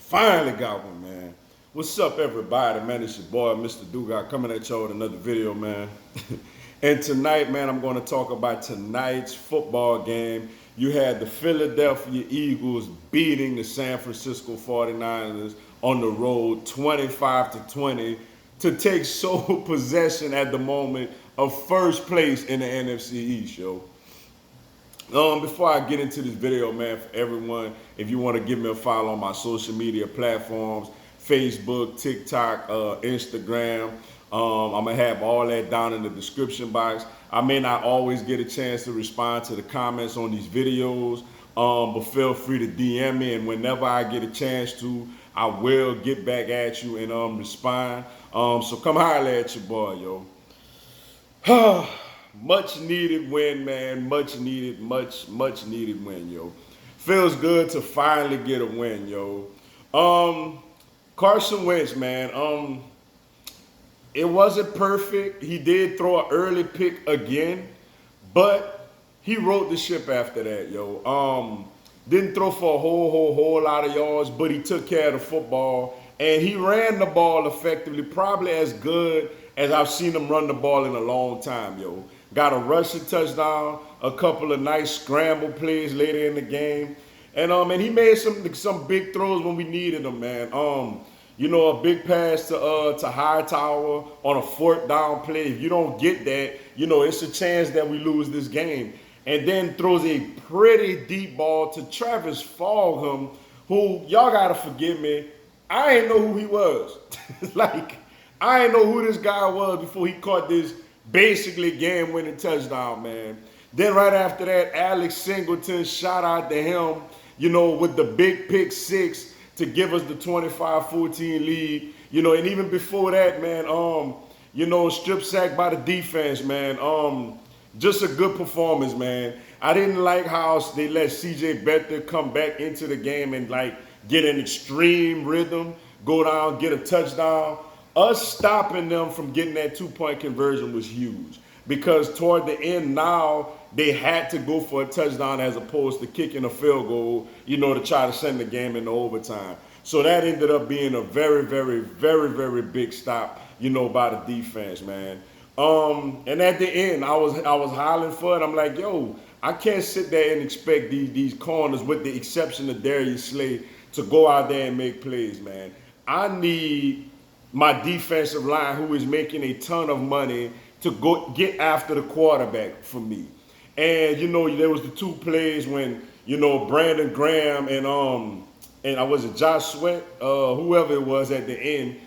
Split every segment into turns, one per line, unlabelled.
Finally got one, man. What's up, everybody? Man, it's your boy, Mr. Dugas, coming at y'all with another video, man. And tonight, man, I'm going to talk about tonight's football game. You had the Philadelphia Eagles beating the San Francisco 49ers on the road 25-20 to take sole possession at the moment of first place in the NFC East, yo. Before I get into this video, man, for everyone, if you want to give me a follow on my social media platforms, Facebook, TikTok, Instagram, I'm going to have all that down in the description box. I may not always get a chance to respond to the comments on these videos, but feel free to DM me, and whenever I get a chance to, I will get back at you and respond. So come holler at your boy, yo. Much needed win, man. Much needed win, yo. Feels good to finally get a win, yo. Carson Wentz, man. It wasn't perfect. He did throw an early pick again, but he rode the ship after that, yo. Didn't throw for a whole lot of yards, but he took care of the football and he ran the ball effectively, probably as good as I've seen him run the ball in a long time, yo. Got a rushing touchdown, a couple of nice scramble plays later in the game. And he made some big throws when we needed them, man. A big pass to Hightower on a fourth down play. If you don't get that, it's a chance that we lose this game. And then throws a pretty deep ball to Travis Fulgham, who, y'all gotta forgive me, I ain't know who he was. I ain't know who this guy was before he caught this basically game-winning touchdown, man. Then right after that, Alex Singleton, shout out to him, with the big pick six to give us the 25-14 lead. And even before that, man, strip sack by the defense, man. Just a good performance, man. I didn't like how they let CJ Beathard come back into the game and get an extreme rhythm, go down, get a touchdown. Us stopping them from getting that two-point conversion was huge, because toward the end now they had to go for a touchdown as opposed to kicking a field goal, to try to send the game into overtime. So that ended up being a very, very, very, very big stop, by the defense, man. And at the end, I was hollering for it. I'm like, yo, I can't sit there and expect these corners, with the exception of Darius Slay, to go out there and make plays, man. I need my defensive line, who is making a ton of money, to go get after the quarterback for me. And there was the two plays when Brandon Graham and was it Josh Sweat, whoever it was at the end,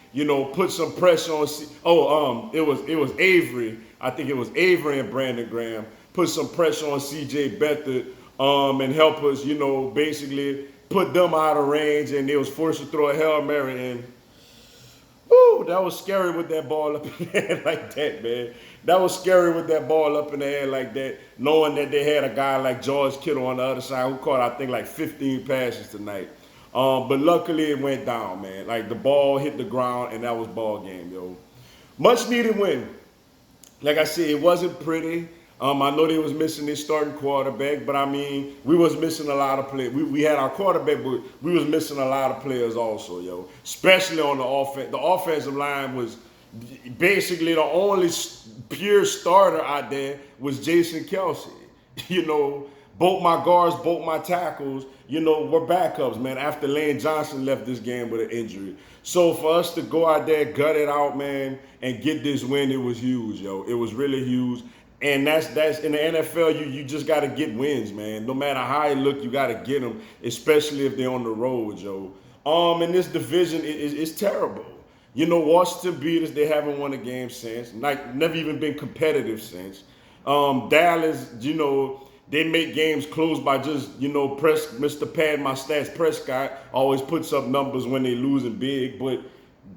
put some pressure on. It was Avery. I think it was Avery and Brandon Graham put some pressure on CJ Beathard and help us, basically put them out of range, and they was forced to throw a Hail Mary in. Woo, that was scary with that ball up in the air like that, man. That was scary with that ball up in the air like that, knowing that they had a guy like George Kittle on the other side who caught, I think, 15 passes tonight. But luckily it went down, man. The ball hit the ground, and that was ball game, yo. Much needed win. Like I said, it wasn't pretty. I know they was missing their starting quarterback, but we was missing a lot of players. We had our quarterback, but we was missing a lot of players also, yo. Especially on the offense. The offensive line was basically the only pure starter out there was Jason Kelsey. Both my guards, both my tackles, were backups, man, after Lane Johnson left this game with an injury. So for us to go out there, gut it out, man, and get this win, it was huge, yo. It was really huge. And that's in the NFL, you just got to get wins, man. No matter how it look, you got to get them, especially if they're on the road, yo. In this division, it's terrible. Washington beat us. They haven't won a game since. Never even been competitive since. Dallas, they make games close by just, Mr. Pad My Stats Prescott always puts up numbers when they losing big, but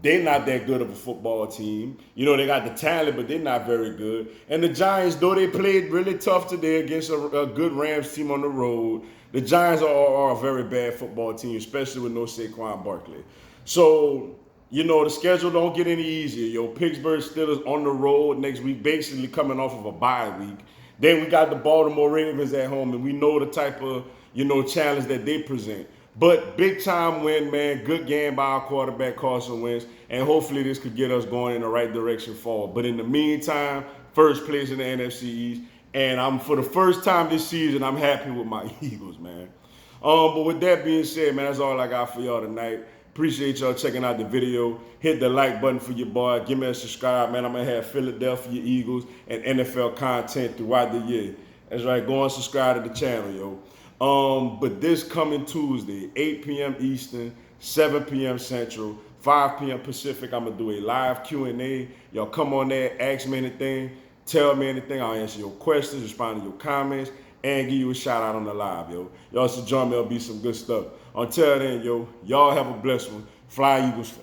they're not that good of a football team. They got the talent, but they're not very good. And the Giants, though they played really tough today against a good Rams team on the road, the Giants are a very bad football team, especially with no Saquon Barkley. So, the schedule don't get any easier. Pittsburgh Steelers on the road next week, basically coming off of a bye week. Then we got the Baltimore Ravens at home, and we know the type of, challenge that they present. But big time win, man. Good game by our quarterback, Carson Wentz. And hopefully this could get us going in the right direction forward. But in the meantime, first place in the NFC East. And I'm for the first time this season, I'm happy with my Eagles, man. But with that being said, man, that's all I got for y'all tonight. Appreciate y'all checking out the video. Hit the like button for your boy. Give me a subscribe, man. I'm going to have Philadelphia Eagles and NFL content throughout the year. That's right. Go and subscribe to the channel, yo. But this coming Tuesday, 8 p.m. Eastern, 7 p.m. Central, 5 p.m. Pacific, I'm going to do a live Q&A. Y'all come on there, ask me anything, tell me anything. I'll answer your questions, respond to your comments, and give you a shout out on the live, yo. Y'all should join me. It'll be some good stuff. Until then, yo, y'all have a blessed one. Fly Eagles.